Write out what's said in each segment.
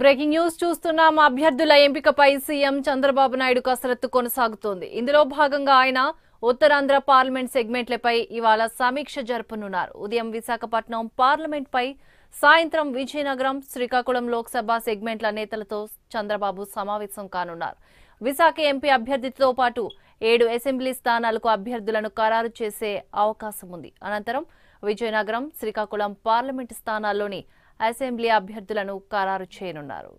Breaking news చూస్తున్నాం. అభ్యర్థుల ఎంపికపై సీఎం చంద్రబాబు నాయుడు కసరత్తు కొనసాగుతోంది. ఇందులో భాగంగా ఆయన ఉత్తరాంధ్ర పార్లమెంట్ సెగ్మెంట్లపై ఇవాళ సమీక్ష జరపనున్నారు. ఉదయం విశాఖపట్నం పార్లమెంట్ పై, సాయంత్రం విజయనగరం, శ్రీకాకుళం లోక్సభ సెగ్మెంట్ల నేతలతో చంద్రబాబు సమావేశం కానున్నారు. విశాఖ ఎంపీ అభ్యర్థితో పాటు 7 అసెంబ్లీ స్థానాలకు అభ్యర్థులను ఖరారు చేసే అవకాశం ఉంది. అనంతరం విజయనగరం, శ్రీకాకుళం పార్లమెంటు స్థానాల్లోని అసెంబ్లీ అభ్యర్థులను ఖరారు చేయనున్నారు.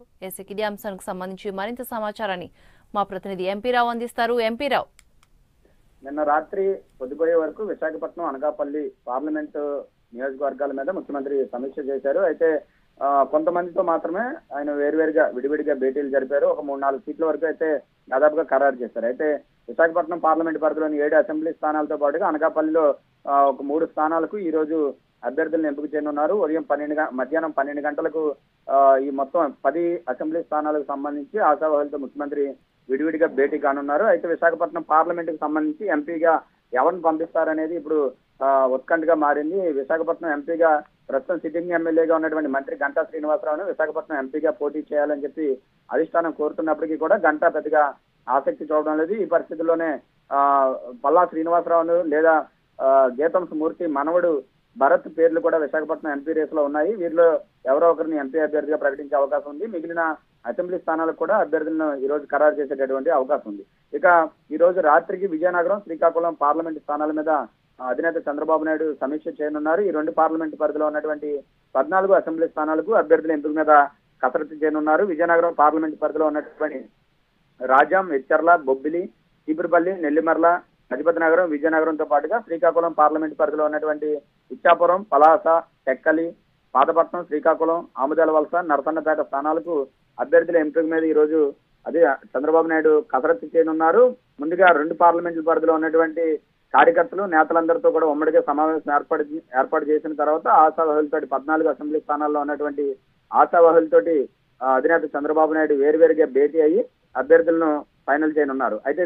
ఇదే అంశానికి సంబంధించి మరింత సమాచారాన్ని మా ప్రతినిధి ఎంపీరావు అందిస్తారు. ఎంపీరావు, నిన్న రాత్రి పొద్దుపోయే వరకు విశాఖపట్నం, అనకాపల్లి పార్లమెంటు నియోజకవర్గాల మీద ముఖ్యమంత్రి సమీక్ష చేశారు. అయితే కొంతమందితో మాత్రమే ఆయన వేరువేరుగా విడివిడిగా భేటీలు జరిపారు. ఒక 3-4 సీట్ల వరకు అయితే దాదాపుగా ఖరారు చేశారు. అయితే విశాఖపట్నం పార్లమెంట్ పరిధిలోని 7 అసెంబ్లీ స్థానాలతో పాటుగా అనకాపల్లిలో ఒక 3 స్థానాలకు ఈ రోజు అభ్యర్థులను ఎంపిక చేయనున్నారు. ఉదయం మధ్యాహ్నం 12 గంటలకు ఈ మొత్తం 10 అసెంబ్లీ స్థానాలకు సంబంధించి ఆశావాహులతో ముఖ్యమంత్రి విడివిడిగా భేటీ కానున్నారు. అయితే విశాఖపట్నం పార్లమెంటుకు సంబంధించి ఎంపీగా ఎవరిని పంపిస్తారనేది ఇప్పుడు ఉత్కంఠగా మారింది. విశాఖపట్నం ఎంపీగా ప్రస్తుతం సిట్టింగ్ ఎమ్మెల్యేగా ఉన్నటువంటి మంత్రి గంటా శ్రీనివాసరావును విశాఖపట్నం ఎంపీగా పోటీ చేయాలని చెప్పి అధిష్టానం కోరుతున్నప్పటికీ కూడా గంటా పెద్దగా ఆసక్తి చూడడం లేదు. ఈ పరిస్థితుల్లోనే పల్లా శ్రీనివాసరావును లేదా గీతం మూర్తి మనవడు భరత్ పేర్లు కూడా విశాఖపట్నం ఎంపీ రేసులో ఉన్నాయి. వీరిలో ఎవరో ఒకరిని ఎంపీ అభ్యర్థిగా ప్రకటించే అవకాశం ఉంది. మిగిలిన అసెంబ్లీ స్థానాలకు కూడా అభ్యర్థులను ఈ రోజు ఖరారు చేసేటటువంటి అవకాశం ఉంది. ఇక ఈ రోజు రాత్రికి విజయనగరం, శ్రీకాకుళం పార్లమెంటు స్థానాల మీద అధినేత చంద్రబాబు నాయుడు సమీక్ష చేయనున్నారు. ఈ 2 పార్లమెంటు పరిధిలో ఉన్నటువంటి 14 అసెంబ్లీ స్థానాలకు అభ్యర్థుల ఎంపిక మీద కసరత్తు చేయనున్నారు. విజయనగరం పార్లమెంటు పరిధిలో ఉన్నటువంటి రాజాం, ఎచ్చర్ల, బొబ్బిలి, చీపురుపల్లి, నెల్లిమర్ల, గజపతి నగరం, విజయనగరంతో పాటుగా శ్రీకాకుళం పార్లమెంటు పరిధిలో ఉన్నటువంటి ఇచ్చాపురం, పలాస, టెక్కలి, పాతపట్నం, శ్రీకాకుళం, ఆముదాల వలస, నరసన్నపేట స్థానాలకు అభ్యర్థుల ఎంపిక మీద ఈ రోజు అదే చంద్రబాబు నాయుడు కసరత్తు చేయనున్నారు. ముందుగా 2 పార్లమెంట్ల పరిధిలో ఉన్నటువంటి కార్యకర్తలు, నేతలందరితో కూడా ఉమ్మడిగా సమావేశం ఏర్పాటు చేసిన తర్వాత ఆశావాహులతోటి 14 అసెంబ్లీ స్థానాల్లో ఉన్నటువంటి ఆశావాహులతోటి అధినేత చంద్రబాబు నాయుడు వేరువేరుగా భేటీ అయ్యి అభ్యర్థులను ఫైనల్ చేయనున్నారు. అయితే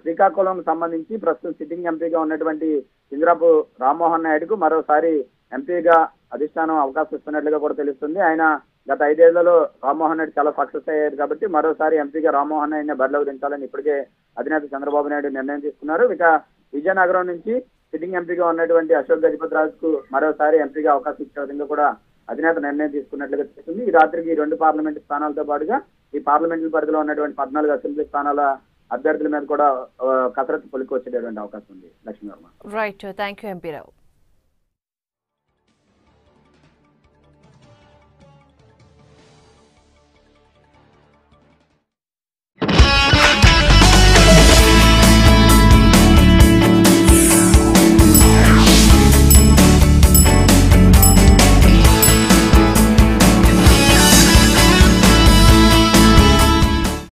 శ్రీకాకుళం సంబంధించి ప్రస్తుతం సిట్టింగ్ ఎంపీగా ఉన్నటువంటి కింజరాపు రామ్మోహన్ నాయుడుకు మరోసారి ఎంపీగా అధిష్టానం అవకాశం ఇస్తున్నట్లుగా కూడా తెలుస్తుంది. ఆయన గత 5 ఏళ్లలో రామ్మోహన్ నాయుడు చాలా సక్సెస్ అయ్యారు కాబట్టి మరోసారి ఎంపీగా రామ్మోహన్ నాయుడిని బరిలోకి దించాలని ఇప్పటికే అధినేత చంద్రబాబు నాయుడు నిర్ణయం తీసుకున్నారు. ఇక విజయనగరం నుంచి సిట్టింగ్ ఎంపీగా ఉన్నటువంటి అశోక్ గజపతి రాజుకు మరోసారి ఎంపీగా అవకాశం ఇచ్చే విధంగా కూడా అధినేత నిర్ణయం తీసుకున్నట్లుగా తెలుస్తుంది. ఈ రాత్రికి 2 పార్లమెంటు స్థానాలతో పాటుగా ఈ పార్లమెంటు పరిధిలో ఉన్నటువంటి 14 అసెంబ్లీ స్థానాల అభ్యర్థుల మీద కూడా కసరత్తు పొలికి వచ్చేటటువంటి అవకాశం ఉంది. లక్ష్మీవర్మ. Right, thank you ఎంపీరావు.